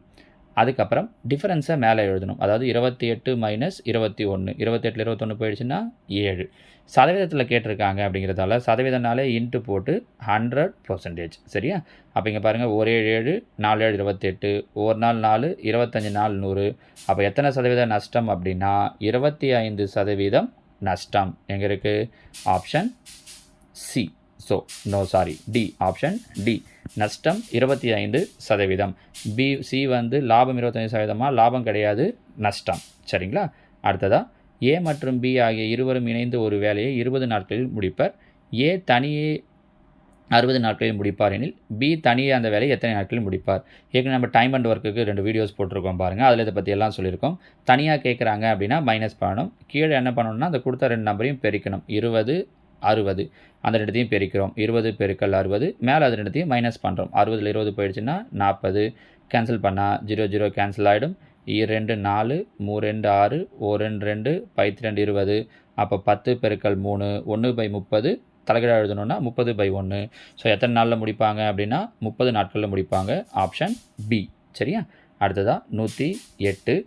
அதுக்கப்புறம் டிஃபரன்ஸை மேலே எழுதணும். அதாவது 28 - 21. 28ல் 21 போயிடுச்சுன்னா 7. சதவீதத்தில் கேட்டிருக்காங்க அப்படிங்கிறதால சதவீதனாலே இன்ட்டு போட்டு 100%. சரியா? அப்போ இங்கே பாருங்கள், 1 7 4 7 28, 1 நாள் 4 25 நாள் 100. அப்போ எத்தனை சதவீதம் நஷ்டம் அப்படின்னா 25% நஷ்டம். எங்கே இருக்குது? Option C. So no sorry D, option D. நஷ்டம் 25%. பி சி வந்து லாபம் 25%. லாபம் கிடையாது, நஷ்டம். சரிங்களா? அடுத்ததாக ஏ மற்றும் பி ஆகிய இருவரும் இணைந்து ஒரு வேலையை 20 நாட்களில் முடிப்பர். ஏ தனியே 60 நாட்களில் முடிப்பார் எனில் பி தனியே அந்த வேலையை எத்தனை நாட்களில் முடிப்பார்? ஏற்கனவே நம்ம டைம் அண்ட் ஒர்க்குக்கு 2 வீடியோஸ் போட்டிருக்கோம் பாருங்கள், அதில் இதை பற்றி எல்லாம் சொல்லியிருக்கோம். தனியாக கேட்குறாங்க அப்படின்னா மைனஸ் பண்ணணும். கீழே என்ன பண்ணணும்னா அந்த கொடுத்த 2 நம்பரையும் பெருக்கணும். 20 60 அந்த ரெண்டுத்தையும் பெருக்கிறோம். 20 பெருக்கல் 60, மேலே அது ரெண்டுத்தையும் மைனஸ் பண்ணுறோம். 60ல் 20 போயிடுச்சுன்னா 40. கேன்சல் பண்ணால் 0 0 கேன்சல் ஆகிடும். 2 4 3 2 6 1 2 2 20. அப்போ 10 பெருக்கல் 3 1/30 தலைகீழாக எழுதணும்னா 30/1. ஸோ எத்தனை நாளில் முடிப்பாங்க அப்படின்னா 30 நாட்களில் முடிப்பாங்க. Option B. சரியா? அடுத்ததாக 108.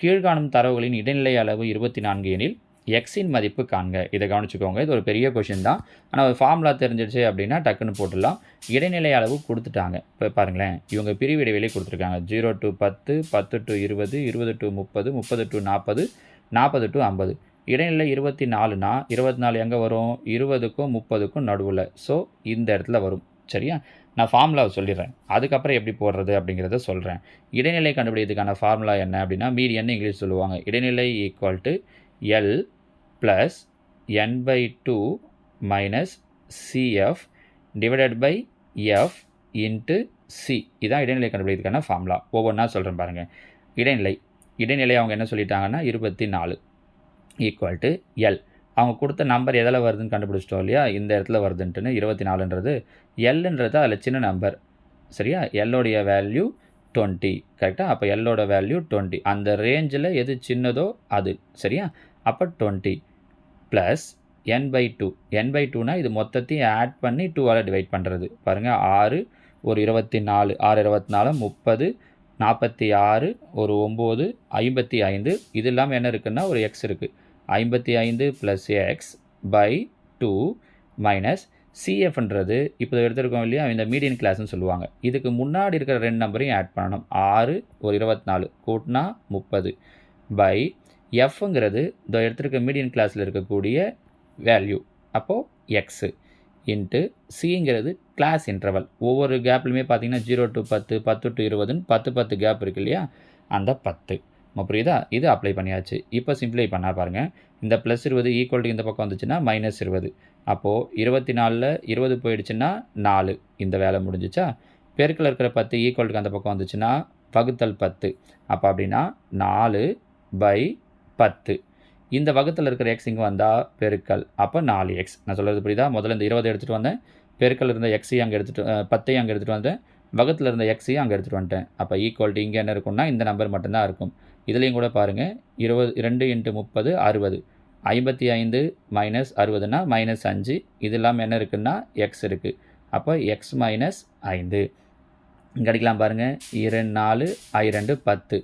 கீழ்காணும் தரவுகளின் இடைநிலை அளவு 24 எனில் எக்ஸின் மதிப்பு காண்க. இதை கவனிச்சுக்கோங்க, இது ஒரு பெரிய கொஷின் தான். ஆனால் ஒரு ஃபார்முலா தெரிஞ்சிடுச்சு அப்படின்னா டக்குன்னு போட்டுடலாம். இடைநிலை அளவு கொடுத்துட்டாங்க. இப்போ பாருங்களேன், இவங்க பிரிவு இடைவெளி கொடுத்துருக்காங்க. 0 to 10, 10 to 20, 20 to 30, 30 to 40, 40 to 50. இடைநிலை 24னா 24 எங்கே வரும்? 20க்கும் 30க்கும் நடுவில். ஸோ இந்த இடத்துல வரும். சரியா? நான் ஃபார்முலாவை சொல்லிடுறேன், அதுக்கப்புறம் எப்படி போடுறது அப்படிங்கிறத சொல்கிறேன். இடைநிலை கண்டுபிடிக்கிறதுக்கான ஃபார்முலா என்ன அப்படின்னா மீடியன் இங்கிலீஷ் சொல்லுவாங்க. இடைநிலை equal to L plus n/2 minus CF divided by F into C இதான் இடைநிலை கண்டுபிடிக்கிறதுக்கான ஃபார்முலா. ஒவ்வொன்றா சொல்கிறேன் பாருங்கள். இடைநிலை அவங்க என்ன சொல்லிட்டாங்கன்னா 24 ஈக்குவல் டு எல். அவங்க கொடுத்த நம்பர் எதில் வருதுன்னு கண்டுபிடிச்சிட்டோம் இல்லையா, இந்த இடத்துல வருதுன்ட்டுன்னு 24ன்றது எல்லுன்றது அதில் சின்ன நம்பர் சரியா. எல்லோடைய வேல்யூ 20 கரெக்டாக. அப்போ எல்லோட வேல்யூ 20, அந்த ரேஞ்சில் எது சின்னதோ அது சரியா. அப்போ 20 ப்ளஸ் n/2. n/2னா இது மொத்தத்தையும் ஆட் பண்ணி 2ஆல் டிவைட் பண்ணுறது பாருங்கள். 6 ஒரு 24, 6 24 30, 46 ஒரு 9 55. இது இல்லாமல் என்ன இருக்குன்னா ஒரு எக்ஸ் இருக்குது. 55 + எக்ஸ் பை 2 மைனஸ் சிஎஃப்ன்றது இப்போ எடுத்துருக்கோம் இல்லையா, இந்த மீடியன் கிளாஸ்ன்னு சொல்லுவாங்க. இதுக்கு முன்னாடி இருக்கிற ரெண்டு நம்பரையும் ஆட் பண்ணணும். 6 ஒரு 24 கூட்டினா 30 பை எஃப்ங்கிறது இந்த எடுத்துருக்க மீடியன் கிளாஸில் இருக்கக்கூடிய வேல்யூ, அப்போது எக்ஸு இன்ட்டு சிங்கிறது கிளாஸ் இன்டர்வல். ஒவ்வொரு கேப்லையுமே பார்த்தீங்கன்னா 0 to 10, 10 to 20ன்னு 10 கேப் இருக்கு இல்லையா, அந்த 10 புரியுதா. இது அப்ளை பண்ணியாச்சு. இப்போ சிம்ப்ளை பண்ணால் பாருங்கள், இந்த +20 ஈக்குவல் டு இந்த பக்கம் வந்துச்சுன்னா -20. அப்போது 24ல் 20 போயிடுச்சுன்னா 4, இந்த வேலை முடிஞ்சிச்சா. பெருக்கில் இருக்கிற 10 ஈக்குவல்ட்டுக்கு அந்த பக்கம் வந்துச்சுன்னா வகுத்தல் 10. அப்போ அப்படின்னா 4/10. இந்த வகுத்தில் இருக்கிற எக்ஸ் இங்கே வந்தால் பெருக்கல், அப்போ 4x. நான் சொல்கிறது புரியுதா. முதல்ல இந்த 20 எடுத்துகிட்டு வந்தேன், பெருக்கல் இருந்த எக்ஸையும் அங்கே எடுத்துகிட்டு 10ஐயும் அங்கே எடுத்துகிட்டு வந்தேன், வகுத்தில் இருந்த எக்ஸையும் அங்கே எடுத்துகிட்டு வந்துட்டேன். அப்போ ஈக்குவல் டு இங்கே என்ன இருக்கும்னா இந்த நம்பர் மட்டும்தான் இருக்கும். இதுலேயும் கூட பாருங்கள், 2 × 30 60. 55 - 60னா -5. இது இல்லாமல் என்ன இருக்குன்னா எக்ஸ் இருக்குது. அப்போ x - 5 இங்கே அடிக்கலாம் பாருங்கள். 2 4 I2 10.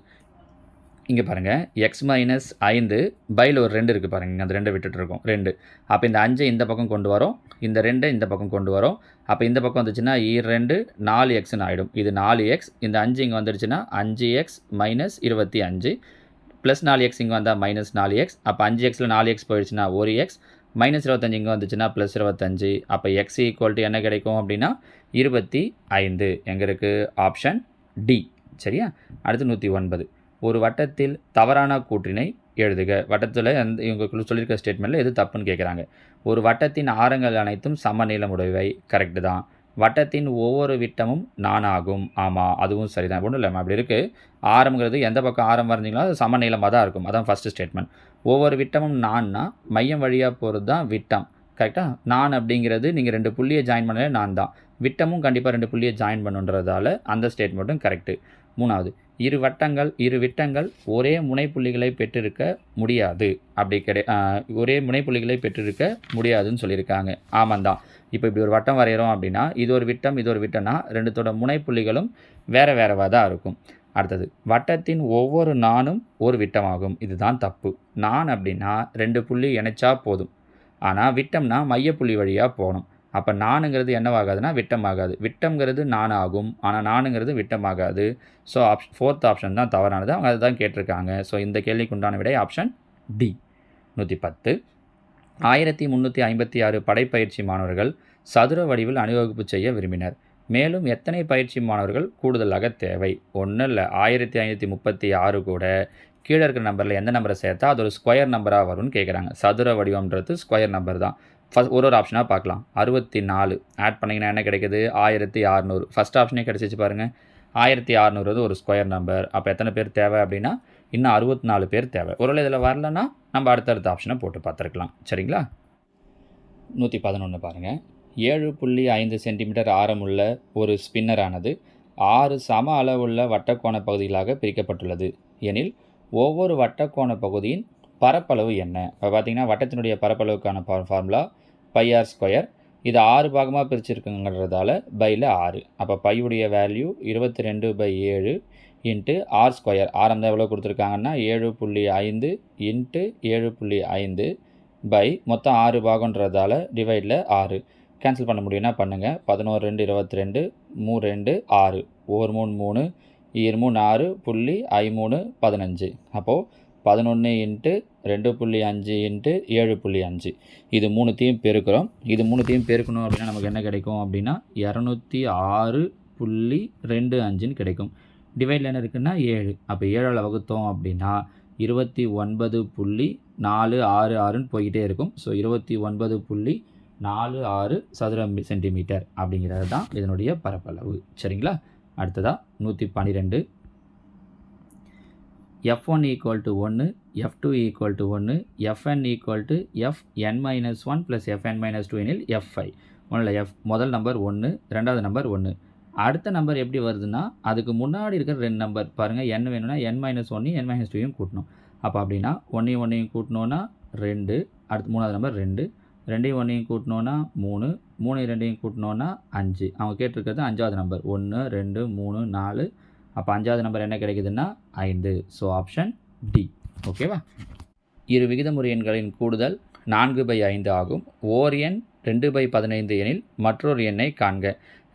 இங்கே பாருங்கள் x - 5 பையில் ஒரு 2 இருக்குது பாருங்கள், அந்த 2 விட்டுட்டுருக்கோம் 2. அப்போ இந்த 5 இந்த பக்கம் கொண்டு வரோம், இந்த 2 இந்த பக்கம் கொண்டு வரோம். அப்போ இந்த பக்கம் வந்துச்சுன்னா 2 4xன்னு ஆகிடும். இது 4x, இந்த 5 இங்கே வந்துடுச்சுன்னா 5x - 25 ப்ளஸ் 4x இங்கே வந்தால் -4x. அப்போ 5xல் 4x போயிடுச்சுன்னா 1x, -25 இங்கே வந்துச்சுன்னா +25. அப்போ x ஈக்குவல் டு என்ன கிடைக்கும் அப்படின்னா 25. எங்கே இருக்குது? ஆப்ஷன் டி சரியா. அடுத்து 109. ஒரு வட்டத்தில் தவறான கூற்றினை எழுதுக. வட்டத்தில் இவங்க சொல்லியிருக்க ஸ்டேட்மெண்ட்டில் எது தப்புன்னு கேட்குறாங்க. ஒரு வட்டத்தின் ஆரங்கள் அனைத்தும் சம நீளமுடையவை, கரெக்டு தான். வட்டத்தின் ஒவ்வொரு விட்டமும் நானாகும், ஆமாம் அதுவும் சரிதான். ஒன்றும் இல்லை அப்படி இருக்குது. ஆரம்ங்கிறது எந்த பக்கம் ஆரம் வரைஞ்சிங்களோ அது சம நீளமாக தான் இருக்கும், அதான் ஃபஸ்ட்டு ஸ்டேட்மெண்ட். ஒவ்வொரு விட்டமும் நான்னா மையம் வழியாக போகிறது தான் விட்டம், கரெக்டாக. நான் அப்படிங்கிறது நீங்கள் 2 புள்ளியை ஜாயின் பண்ணல நான் தான். விட்டமும் கண்டிப்பாக 2 புள்ளியை ஜாயின் பண்ணுன்றதால அந்த ஸ்டேட்மெண்ட்டும் கரெக்டு. 3வது, இரு விட்டங்கள் ஒரே முனைப்புள்ளிகளை பெற்றிருக்க முடியாது. அப்படி ஒரே முனைப்புள்ளிகளை பெற்றிருக்க முடியாதுன்னு சொல்லியிருக்காங்க. ஆமாம் தான். இப்போ இப்படி ஒரு வட்டம் வரைகிறோம் அப்படின்னா இது ஒரு விட்டம்னா ரெண்டுத்தோட முனைப்புள்ளிகளும் வேறவாக தான் இருக்கும். அடுத்தது, வட்டத்தின் ஒவ்வொரு நானும் ஒரு விட்டமாகும். இதுதான் தப்பு. நான் அப்படின்னா 2 புள்ளி இணைச்சா போதும், ஆனால் விட்டம்னா மையப்புள்ளி வழியாக போகணும். அப்போ நானுங்கிறது என்னவாகாதுன்னா விட்டமாகாது. விட்டம்ங்கிறது நானாகும், ஆனால் நானுங்கிறது விட்டமாகாது. ஸோ 4th ஆப்ஷன் தான் தவறானது. அவங்க அதை தான் கேட்டிருக்காங்க. ஸோ இந்த கேள்விக்கு உண்டான விடை ஆப்ஷன் டி. 110. 1356 படைப்பயிற்சி மாணவர்கள் சதுர வடிவில் அணிவகுப்பு செய்ய விரும்பினர். மேலும் எத்தனை பயிற்சி மாணவர்கள் கூடுதலாக தேவை? ஒன்றும் இல்லை, 1536 கூட கீழே இருக்கிற நம்பரில் எந்த நம்பரை சேர்த்தா அது ஒரு ஸ்கொயர் நம்பராக வரும்னு கேட்குறாங்க. சதுர வடிவம்ன்றது ஸ்கொயர் நம்பர் தான். ஒரு ஆப்ஷனாக பார்க்கலாம். 64 ஆட் பண்ணிங்கன்னா என்ன கிடைக்குது? 1600. ஃபஸ்ட் ஆப்ஷனே கிடச்சிச்சு பாருங்கள். 1600 ஒரு ஸ்கொயர் நம்பர். அப்போ எத்தனை பேர் தேவை அப்படின்னா இன்னும் 64 பேர் தேவை. ஒருவேளை இதில் வரலன்னா நம்ம அடுத்தடுத்த ஆப்ஷனை போட்டு பார்த்துருக்கலாம். சரிங்களா. 111 பாருங்கள். 7.5 சென்டிமீட்டர் ஆரமுள்ள ஒரு ஸ்பின்னரானது 6 சம அளவுள்ள வட்டக்கோண பகுதிகளாக பிரிக்கப்பட்டுள்ளது எனில் ஒவ்வொரு வட்டக்கோண பகுதியின் பரப்பளவு என்ன? இப்போ பார்த்தீங்கன்னா வட்டத்தினுடைய பரப்பளவுக்கான ஃபார்முலா πr². இது 6 பாகமாக பிரிச்சுருக்குங்கிறதால பையில் 6. அப்போ பையுடைய வேல்யூ 22/7 இன்ட்டு r². ஆரம் தான் எவ்வளோ கொடுத்துருக்காங்கன்னா 7.5 இன்ட்டு 7.5 பை மொத்தம் 6 பாகன்றதால டிவைடில் 6. கேன்சல் பண்ண முடியும்னா பண்ணுங்கள். 11 2 22 3 2 6 1 3 3 2 3 6 .5 15. அப்போது 11 இன்ட்டு 2.5 இன்ட்டு 7.5 இது 3த்தையும் பெருக்கிறோம். இது 3த்தையும் பெருக்கணும் அப்படின்னா நமக்கு என்ன கிடைக்கும் அப்படின்னா 206.25ன்னு கிடைக்கும். டிவைடில் என்ன இருக்குன்னா 7. அப்போ 7ஆல் வகுத்தோம் அப்படின்னா 29.466ன்னு போய்கிட்டே இருக்கும். ஸோ 29.46 சதுர சென்டிமீட்டர் அப்படிங்கிறது தான் இதனுடைய பரப்பளவு. சரிங்களா. அடுத்ததாக 112 f1 equal to 1, f2 equal to 1, fn equal to fn-1 plus fn-2 எனில் f5. ஒன்றில் முதல் நம்பர் 1, ரெண்டாவது நம்பர் 1. அடுத்த நம்பர் எப்படி வருதுன்னா அதுக்கு முன்னாடி இருக்கிற 2 நம்பர் பாருங்கள், n வேணும்னா n-1 n-2 கூட்டணும். அப்போ அப்படின்னா 1 கூட்டணுன்னா 2, அடுத்து மூணாவது நம்பர் 2, 2 கூட்டணுன்னா 3, 3 கூட்டணுன்னா 5. அவங்க கேட்டிருக்கிறது 5வது நம்பர் 1 2 3 4. அப்போ 5வது நம்பர் என்ன கிடைக்குதுன்னா 5. So option D. ஓகேவா? இரு விகிதமுறு எண்களின் கூடுதல் 4/5 ஆகும். ஓர் எண் 2/15 எனில் மற்றொரு எண்ணை காண்க.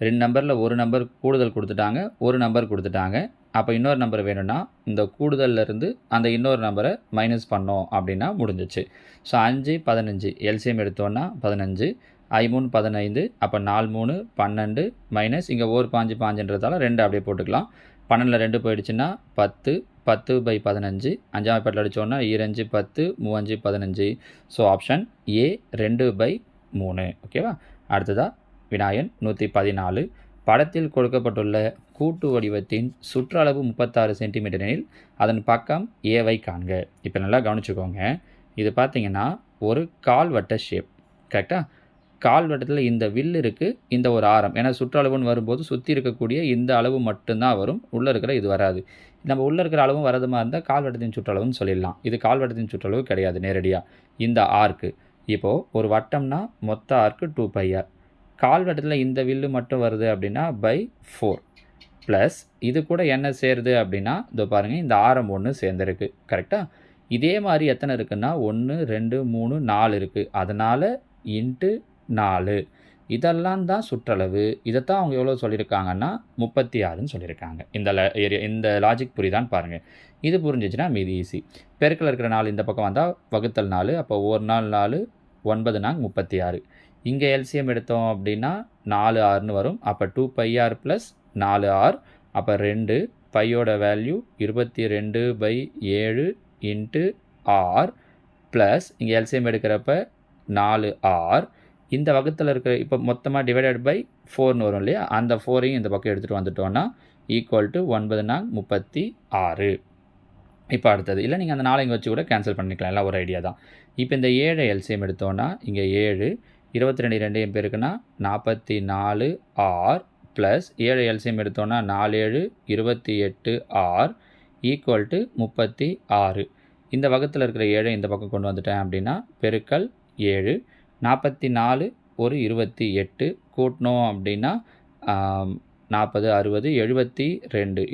2 நம்பரில் ஒரு நம்பர் கூடுதல் கொடுத்துட்டாங்க, ஒரு நம்பர் கொடுத்துட்டாங்க. அப்போ இன்னொரு நம்பர் வேணும்னா இந்த கூடுதல்லேருந்து அந்த இன்னொரு நம்பரை மைனஸ் பண்ணோம் அப்படின்னா முடிஞ்சிச்சு. ஸோ 5 15 எல்சிஎம் எடுத்தோன்னா 15, 5 3 15, அப்போ 4 3 12 மைனஸ் இங்கே ஓர் 5 5ன்றதால 2 அப்படியே போட்டுக்கலாம். 12ல் 2 போயிடுச்சுன்னா 10, 10/15. 5ஆம் பாட்டில் அடித்தோன்னா 2 10 3 15. So option A 2/3. ஓகேவா? அடுத்ததாக வினாயன் 114. படத்தில் கொடுக்கப்பட்டுள்ள கூட்டு வடிவத்தின் சுற்றளவு 36 சென்டிமீட்டர் எனில் அதன் பக்கம் ஏவை காண்க. இப்போ நல்லா கவனிச்சுக்கோங்க. இது பார்த்தீங்கன்னா ஒரு கால்வட்ட ஷேப். கரெக்டாக? கால்வட்டத்தில் இந்த வில் இருக்குது, இந்த ஒரு ஆரம். ஏன்னா சுற்றளவுன்னு வரும்போது சுற்றி இருக்கக்கூடிய இந்த அளவு மட்டும்தான் வரும், உள்ளே இருக்கிற இது வராது. நம்ம உள்ளே இருக்கிற அளவும் வரது மாதிரி இருந்தால் கால்வட்டத்தின் சுற்றளவுன்னு சொல்லிடலாம். இது கால்வட்டத்தின் சுற்றளவு கிடையாது நேரடியாக. இந்த ஆர்க்கு இப்போது ஒரு வட்டம்னா மொத்த ஆர்க்கு 2πr. கால்வட்டத்தில் இந்த வில்லு மட்டும் வருது அப்படின்னா /4 ப்ளஸ் இது கூட என்ன சேருது அப்படின்னா இதோ பாருங்கள், இந்த ஆரம் 1 சேர்ந்துருக்கு. கரெக்டாக? இதே மாதிரி எத்தனை இருக்குன்னா 1 2 3 4 இருக்குது. அதனால் இன்ட்டு 4. இதெல்லாம் தான் சுற்றளவு. இதைத்தான் அவங்க எவ்வளோ சொல்லியிருக்காங்கன்னா 36ன்னு சொல்லியிருக்காங்க. இந்த லாஜிக் புரியுதான்னு பாருங்கள். இது புரிஞ்சிச்சுன்னா மீதி ஈஸி. பெருக்கில் இருக்கிற 4 இந்த பக்கம் வந்தால் வகுத்தல் 4. அப்போ ஒரு நாள் 4 9 நாங்க 36. இங்கே எல்சிஎம் எடுத்தோம் அப்படின்னா 4 6ன்னு வரும். அப்போ 2πr ப்ளஸ் 4r. அப்போ 2 பையோட வேல்யூ 22/7 இன்ட்டு ஆர் ப்ளஸ் இங்கே எல்சிஎம் எடுக்கிறப்ப 4r. இந்த வகுத்தில் இருக்கிற இப்போ மொத்தமாக டிவைடட் பை 4ன்னு வரும் இல்லையா, அந்த 4ஐயும் இந்த பக்கம் எடுத்துகிட்டு வந்துட்டோன்னா ஈக்குவல் டு 9 நாங்க 36. இப்போ அடுத்தது இல்லை, நீங்கள் அந்த 4 இங்கே வச்சு கூட கேன்சல் பண்ணிக்கலாம், எல்லாம் ஒரு ஐடியா தான். இப்போ இந்த 7 எல்சிஎம் எடுத்தோன்னா இங்கே 7 22 2 பேருக்குன்னா 44r ப்ளஸ் 7 எல்சிஎம் எடுத்தோன்னா 4 7 28r ஈக்குவல் டு 36. இந்த வகுத்தில் இருக்கிற 7 இந்த பக்கம் கொண்டு வந்துட்டேன் அப்படின்னா பெருக்கல் 7 44 ஒரு 28 கூட்டினோம் அப்படின்னா 40 60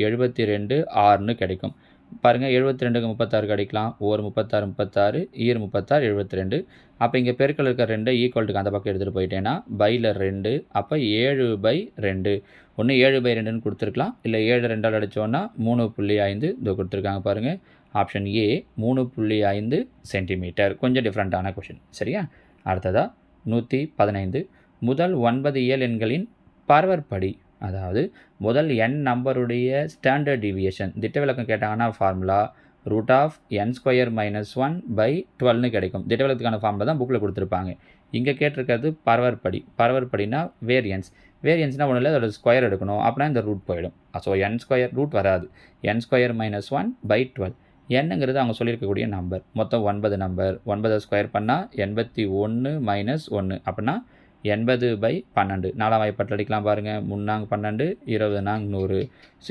72 6ன்னு கிடைக்கும். பாருங்கள், 72க்கு 36 கிடைக்கலாம். ஒரு 36 36 ஈர் 36 72. அப்போ இங்கே பெருக்கல் இருக்கிற 2 ஈக்குவல்ட்டுக்கு அந்த பக்கம் எடுத்துகிட்டு போயிட்டேன்னா பையில் 2. அப்போ 7/2. ஒன்று 7/2ன்னு கொடுத்துருக்கலாம், இல்லை 7 2ஆல் அடித்தோன்னா 3.5 இதோ கொடுத்துருக்காங்க பாருங்கள். Option A 3.5 centimetre. கொஞ்சம் டிஃப்ரெண்ட்டான கொஷின். சரியா? அடுத்ததாக 115. முதல் 9 இயல் எண்களின் பரவற்படி, அதாவது முதல் n நம்பருடைய ஸ்டாண்டர்ட் டிவியேஷன் திட்ட விலக்கம் கேட்டாங்கன்னா ஃபார்முலா √n² - 1/12ன்னு கிடைக்கும். திட்ட விலக்கத்துக்கான ஃபார்முலா தான் புக்கில் கொடுத்துருப்பாங்க. இங்கே கேட்டிருக்கிறது பரவற்படி. பரவற்படினா வேரியன்ஸ்னால் ஒன்றும் இல்லை, அதோட ஸ்கொயர் எடுக்கணும். அப்படின்னா இந்த ரூட் போயிடும். ஸோ n² ரூட் வராது. n² - 1/12. என்னங்கிறது அவங்க சொல்லியிருக்கக்கூடிய நம்பர். மொத்தம் 9 நம்பர். 9 ஸ்கொயர் பண்ணால் 81 - 1 அப்படின்னா 80/12. 4ஆம் வாய்ப்பாட்டில் அடிக்கலாம் பாருங்கள். 3 நாங்க 12, 20 நாங்க 100,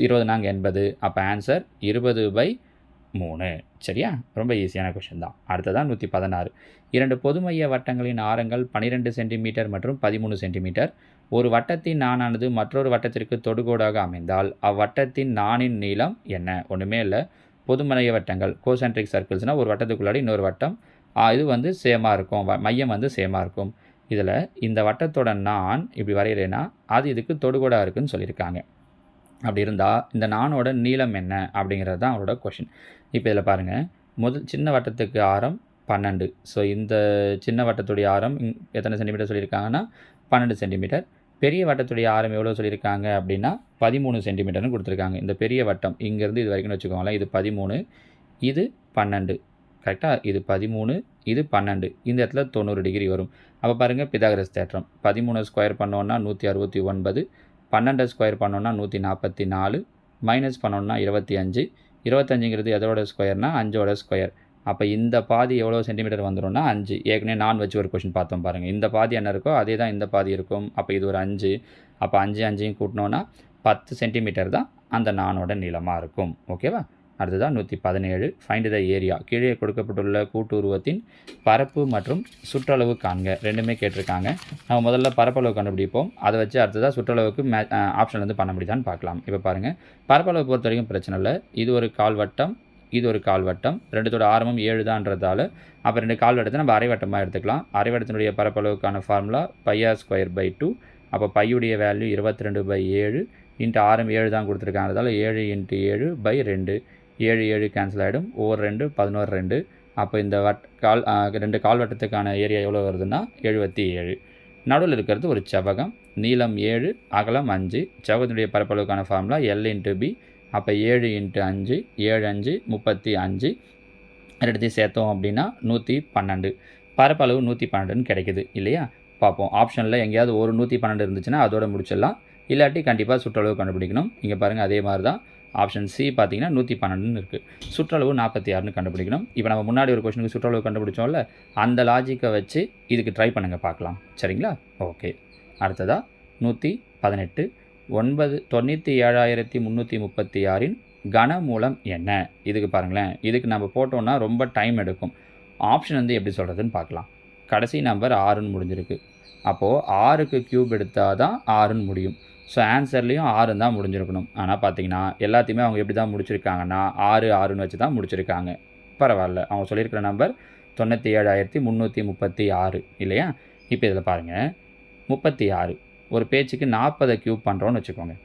20 நாங்க 80. அப்போ ஆன்சர் 20/3. சரியா? ரொம்ப ஈஸியான கொஷின் தான். அடுத்ததான் 116. 2 பொதுமைய வட்டங்களின் ஆரங்கள் 12 சென்டிமீட்டர் மற்றும் 13 சென்டிமீட்டர். ஒரு வட்டத்தின் நாணானது மற்றொரு வட்டத்திற்கு தொடுகோடாக அமைந்தால் அவ்வட்டத்தின் நாணின் நீளம் என்ன? ஒன்றுமே இல்லை, பொதுமைய வட்டங்கள் கோசென்ட்ரிக் சர்க்கிள்ஸ்னால் ஒரு வட்டத்துக்குள்ளாடி இன்னொரு வட்டம் இது வந்து சேமாக இருக்கும், மையம் வந்து சேமாக இருக்கும். இதில் இந்த வட்டத்தோட நான் இப்படி வரைகிறேன்னா அது இதுக்கு தொடுகோடாக இருக்குதுன்னு சொல்லியிருக்காங்க. அப்படி இருந்தால் இந்த நானோட நீளம் என்ன அப்படிங்கிறது தான் அவரோட கொஷின். இப்போ இதில் பாருங்கள், சின்ன வட்டத்துக்கு ஆரம் 12. ஸோ இந்த சின்ன வட்டத்துடைய ஆரம் எத்தனை சென்டிமீட்டர் சொல்லியிருக்காங்கன்னா 12 சென்டிமீட்டர். பெரிய வட்டத்துடைய ஆரம் எவ்வளோ சொல்லியிருக்காங்க அப்படின்னா 13 சென்டிமீட்டர்னு கொடுத்துருக்காங்க. இந்த பெரிய வட்டம் இங்கேருந்து இது வரைக்கும்னு வச்சுக்கோங்களேன். இது 13, இது 12. கரெக்டாக? இது 13, இது 12. இந்த இடத்துல 90 டிகிரி வரும். அப்போ பாருங்கள், பிதாகரஸ் தேற்றம். 13 ஸ்கொயர் பண்ணோன்னா 169, 12 ஸ்கொயர் பண்ணோன்னா 144, மைனஸ் பண்ணோன்னா 25, 25ங்கிறது எதோட ஸ்கொயர்னா 5ஓட ஸ்கொயர். அப்போ இந்த பாதி எவ்வளோ சென்டிமீட்டர் வந்துடும்னா 5. ஏற்கனவே நான் வச்சு ஒரு கொஷின் பார்த்தோம் பாருங்கள். இந்த பாதி என்ன இருக்கோ அதே தான் இந்த பாதி இருக்கும். அப்போ இது ஒரு 5. அப்போ 5 கூட்டினோன்னா 10 சென்டிமீட்டர் தான் அந்த நானோட நீளமாக இருக்கும். ஓகேவா? அடுத்ததான் 117. Find the area. கீழே கொடுக்கப்பட்டுள்ள கூட்டு உருவத்தின் பரப்பு மற்றும் சுற்றளவு காண்க. ரெண்டுமே கேட்டிருக்காங்க. நம்ம முதல்ல பரப்பளவு கண்டுபிடிப்போம். அதை வச்சு அடுத்ததாக சுற்றளவுக்கு ஆப்ஷன்லேருந்து பண்ண முடியுதான்னு பார்க்கலாம். இப்போ பாருங்கள், பரப்பளவு பொறுத்த வரைக்கும் பிரச்சனை இல்லை. இது ஒரு கால்வட்டம், இது ஒரு கால்வட்டம். ரெண்டுத்தோட ஆரமும் 7 தான்றதால அப்போ 2 கால்வட்டத்தை நம்ம அரைவட்டமாக எடுத்துக்கலாம். அரைவட்டத்தினுடைய பரப்பளவுக்கான ஃபார்முலா πr²/2. அப்போ பையுடைய வேல்யூ 22/7 இன்ட்டு ஆரம் 7 தான் கொடுத்துருக்காங்க. 7 × 7/2. 7 7 கேன்சல் ஆகிடும். ஓர் 2 11 2. அப்போ இந்த 2 கால்வட்டத்துக்கான ஏரியா எவ்வளோ வருதுன்னா 77. நடுவில் இருக்கிறது ஒரு செவ்வகம். நீளம் 7, அகலம் 5. செவ்வகத்தினுடைய பரப்பளவுக்கான ஃபார்முலா L × B. அப்போ 7 × 5, 7 5 35. ரெண்டுத்தையும் சேர்த்தோம் அப்படின்னா 112. பரப்பளவு 112ன்னு கிடைக்குது இல்லையா? பார்ப்போம். ஆப்ஷனில் எங்கேயாவது ஒரு 112 இருந்துச்சுன்னா அதோட முடிச்சிடலாம். இல்லாட்டி கண்டிப்பாக சுற்றளவு கண்டுபிடிக்கணும். இங்கே பாருங்கள், அதே மாதிரி தான். ஆப்ஷன் சி பார்த்தீங்கன்னா 112ன்னு இருக்குது. சுற்றளவு 46ன்னு கண்டுபிடிக்கணும். இப்போ நம்ம முன்னாடி ஒரு கொஸ்டினுக்கு சுற்றளவு கண்டுபிடிச்சோம்ல, அந்த லாஜிக்கை வச்சு இதுக்கு ட்ரை பண்ணுங்கள், பார்க்கலாம். சரிங்களா? ஓகே. அடுத்ததாக 118. 97,336 கனமூலம் என்ன? இதுக்கு பாருங்களேன், இதுக்கு நம்ம போட்டோன்னா ரொம்ப டைம் எடுக்கும். ஆப்ஷன் வந்து எப்படி சொல்கிறதுன்னு பார்க்கலாம். கடைசி நம்பர் 6ன்னு முடிஞ்சிருக்கு. அப்போது 6க்கு க்யூப் எடுத்தால் தான் 6ன்னு முடியும். ஸோ ஆன்சர்லேயும் 6 தான் முடிஞ்சிருக்கணும். ஆனால் பார்த்தீங்கன்னா எல்லாத்தையுமே அவங்க எப்படி தான் முடிச்சிருக்காங்கன்னா 6ன்னு வச்சு தான் முடிச்சிருக்காங்க. பரவாயில்ல, அவங்க சொல்லியிருக்கிற நம்பர் 97,336 இல்லையா? இப்போ இதில் பாருங்கள், 36 ஒரு பேச்சுக்கு 40 க்யூப் பண்ணுறோன்னு வச்சுக்கோங்க.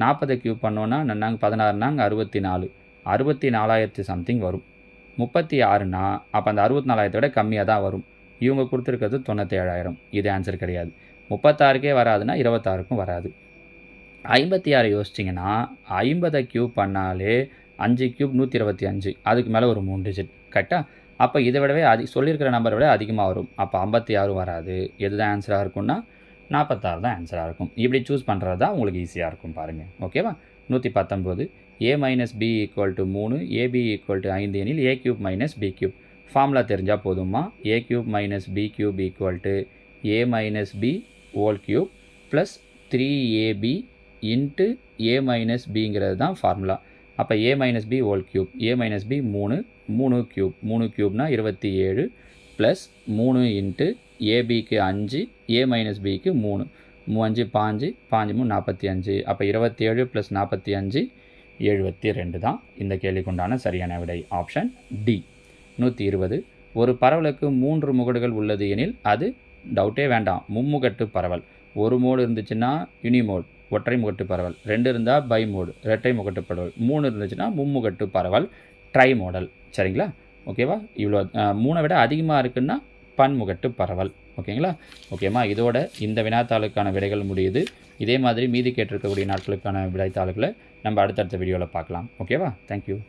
40 க்யூப் பண்ணோன்னா நன்னாங்க 16 64. 64,000 சம்திங் வரும். 36னா அப்போ அந்த 64,000 விட கம்மியாக தான் வரும். இவங்க கொடுத்துருக்கிறது 97,000. இது ஆன்சர் கிடையாது. 36க்கே வராதுன்னா 26க்கும் வராது. 56 யோசிச்சிங்கன்னா 50 க்யூப் பண்ணாலே 5 க்யூப் 125. அதுக்கு மேலே ஒரு 3 டிஜிட். கரெக்டாக? அப்போ இதை விடவே சொல்லியிருக்கிற நம்பரை விட அதிகமாக வரும். அப்போ 56 வராது. எது தான் ஆன்சராக இருக்கும்னா 46 தான் ஆன்சராக இருக்கும். இப்படி சூஸ் பண்ணுறது தான் உங்களுக்கு ஈஸியாக இருக்கும் பாருங்கள். ஓகேவா? 119. a - b = 3, ab = 5 எனில் a³ - b³ ஃபார்முலா தெரிஞ்சால் போதுமா? a³ - b³ = a - b whole cube plus 3ab into a - bங்கிறது தான் ஃபார்முலா. அப்போ a - b whole cube, a - b 3, 3 cube, 3 க்யூப்னா 27 ப்ளஸ் 3 இன்ட்டு ஏபிக்கு 5, a - bக்கு 3, 3 5 5 5 45. அப்போ 27 + 45 72 தான் இந்த கேள்விக்கு உண்டான சரியான விடை. Option D. 120. ஒரு பரவலுக்கு 3 முகடுகள் உள்ளது எனில் அது டவுட்டே வேண்டாம், மும்முகட்டு பரவல். ஒரு மோடு இருந்துச்சுன்னா யூனிமோட், ஒற்றை முகட்டு பரவல். 2 இருந்தால் பை மோடு, இரட்டை முகட்டு பரவல். 3 இருந்துச்சுன்னா மும்முகட்டு பரவல், ட்ரை மாடல். சரிங்களா? ஓகேவா? இவ்வளோ 3 விட அதிகமாக இருக்குன்னா பன்முகட்டு பரவல். ஓகேங்களா? ஓகேம்மா, இதோட இந்த வினாத்தாளுக்கான விடைகள் முடியுது. இதே மாதிரி மீதி கேட்டிருக்கக்கூடிய நாட்களுக்கான விடைத்தாள்களை நம்ம அடுத்தடுத்த வீடியோவில் பார்க்கலாம். ஓகேவா? தேங்க்யூ.